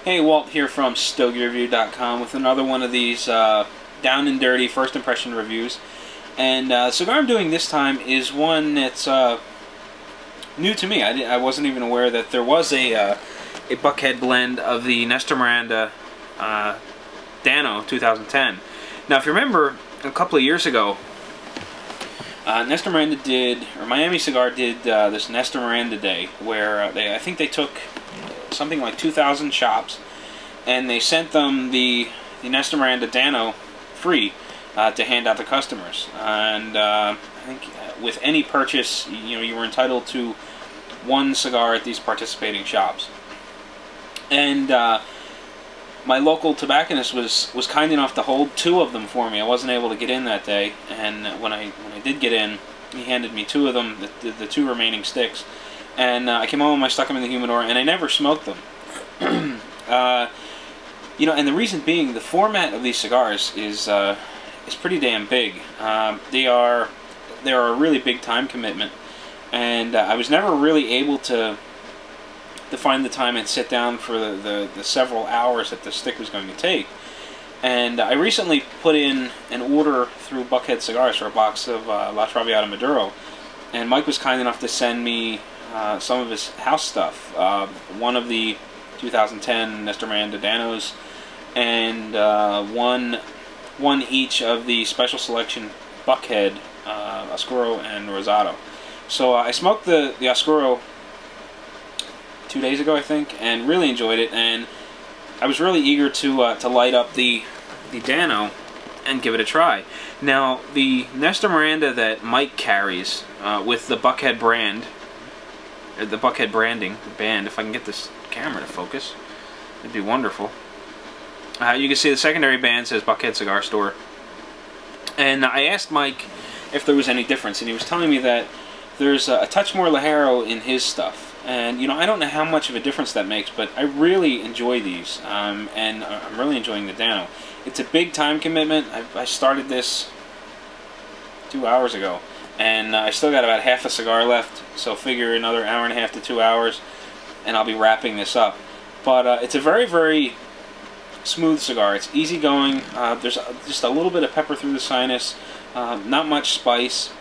Hey, Walt here from StogieReview.com with another one of these down and dirty first impression reviews. And the cigar I'm doing this time is one that's new to me. I wasn't even aware that there was a Buckhead blend of the Nestor Miranda Danno 2010. Now, if you remember, a couple of years ago, Nestor Miranda did, or Miami Cigar did this Nestor Miranda Day, where I think they took something like 2,000 shops, and they sent them the Nestor Miranda Danno free to hand out to customers. And I think with any purchase, you were entitled to one cigar at these participating shops. And my local tobacconist was kind enough to hold 2 of them for me. I wasn't able to get in that day, and when I did get in, he handed me 2 of them, the 2 remaining sticks. And I came home, I stuck them in the humidor, and I never smoked them. And the reason being, the format of these cigars is pretty damn big. They are a really big time commitment, and I was never really able to find the time and sit down for the several hours that the stick was going to take. And I recently put in an order through Buckhead Cigars for a box of La Traviata Maduro, and Mike was kind enough to send me some of his house stuff. One of the 2010 Nestor Miranda Dannos, and one each of the special selection Buckhead Oscuro and Rosado. So I smoked the Oscuro 2 days ago, I think, and really enjoyed it. And I was really eager to light up the Danno and give it a try. Now, the Nestor Miranda that Mike carries with the Buckhead brand, the Buckhead branding band, if I can get this camera to focus, it'd be wonderful. You can see the secondary band says Buckhead Cigar Store. And I asked Mike if there was any difference, and he was telling me that there's a touch more Ligero in his stuff. And, I don't know how much of a difference that makes, but I really enjoy these, and I'm really enjoying the Danno. It's a big time commitment. I started this 2 hours ago, and I still got about half a cigar left, so figure another hour and a half to 2 hours, and I'll be wrapping this up. But it's a very, very smooth cigar. It's easygoing. There's just a little bit of pepper through the sinus, not much spice.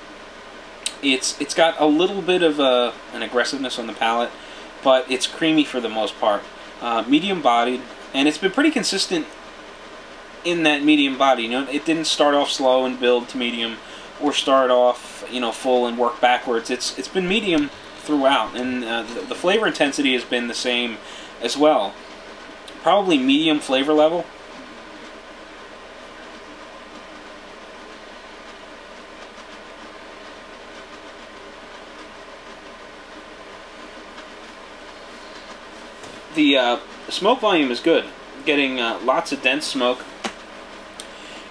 It's got a little bit of an aggressiveness on the palate, but it's creamy for the most part. Medium bodied, and it's been pretty consistent in that medium body. It didn't start off slow and build to medium, or start off full and work backwards. It's been medium throughout, and the flavor intensity has been the same as well. Probably medium flavor level. The smoke volume is good. Getting lots of dense smoke.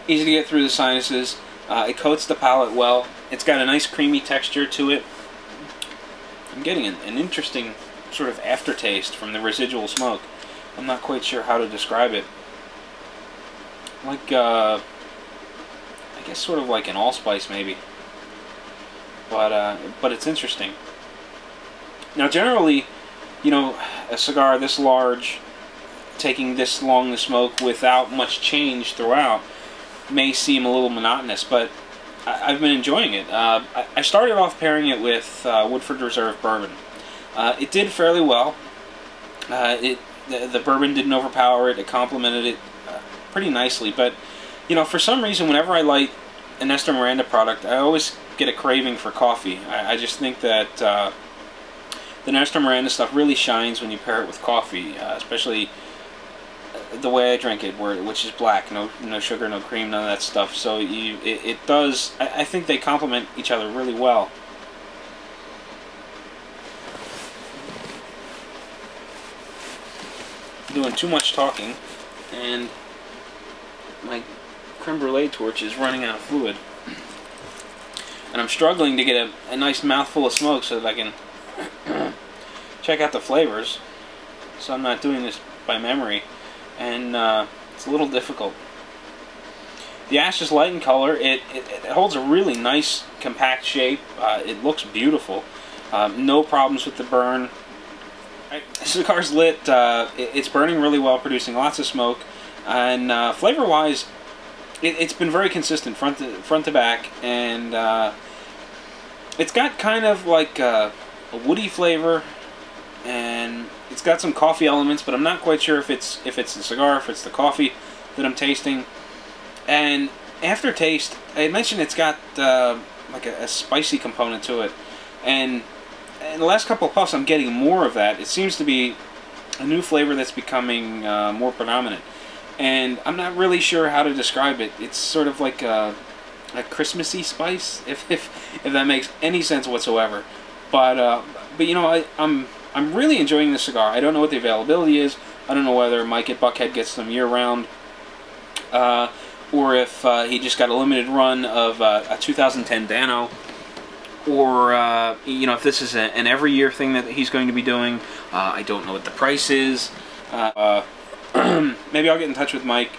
Easy to get through the sinuses. It coats the palate well. It's got a nice creamy texture to it. I'm getting an interesting sort of aftertaste from the residual smoke. I'm not quite sure how to describe it. Like, I guess sort of like an allspice maybe. But it's interesting. Now, generally, a cigar this large, taking this long to smoke without much change throughout, may seem a little monotonous, but I've been enjoying it. I started off pairing it with Woodford Reserve bourbon. It did fairly well. The bourbon didn't overpower it. It complemented it pretty nicely. But for some reason, whenever I light a Nestor Miranda product, I always get a craving for coffee. I just think that the Nestor Miranda stuff really shines when you pair it with coffee, especially the way I drink it, which is black, no sugar, no cream, none of that stuff. So it does. I think they complement each other really well. Doing too much talking, and my creme brulee torch is running out of fluid, and I'm struggling to get a nice mouthful of smoke so that I can check out the flavors, so I'm not doing this by memory, and it's a little difficult. The ash is light in color. It holds a really nice compact shape. It looks beautiful. No problems with the burn. Cigar's lit. It's burning really well, producing lots of smoke, and flavor-wise, it's been very consistent front to back, and it's got kind of like a woody flavor, and it's got some coffee elements, but I'm not quite sure if it's the cigar, if it's the coffee that I'm tasting. And aftertaste, I mentioned it's got like a spicy component to it, and in the last couple of puffs I'm getting more of that. It seems to be a new flavor that's becoming more predominant, and I'm not really sure how to describe it. It's sort of like a Christmassy spice, if that makes any sense whatsoever. But you know, I'm really enjoying this cigar. I don't know what the availability is. I don't know whether Mike at Buckhead gets them year-round, or if he just got a limited run of a 2010 Danno, or you know, if this is an every-year thing that he's going to be doing. I don't know what the price is. Maybe I'll get in touch with Mike,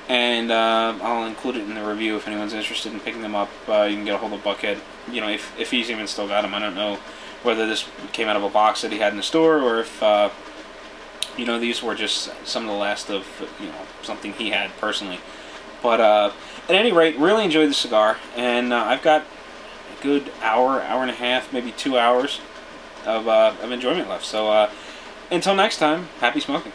and I'll include it in the review if anyone's interested in picking them up. You can get a hold of Buckhead. You know, if he's even still got them. I don't know whether this came out of a box that he had in the store, or if you know, these were just some of the last of, you know, something he had personally. But at any rate, really enjoyed the cigar, and I've got a good hour and a half, maybe 2 hours of enjoyment left. So until next time, happy smoking.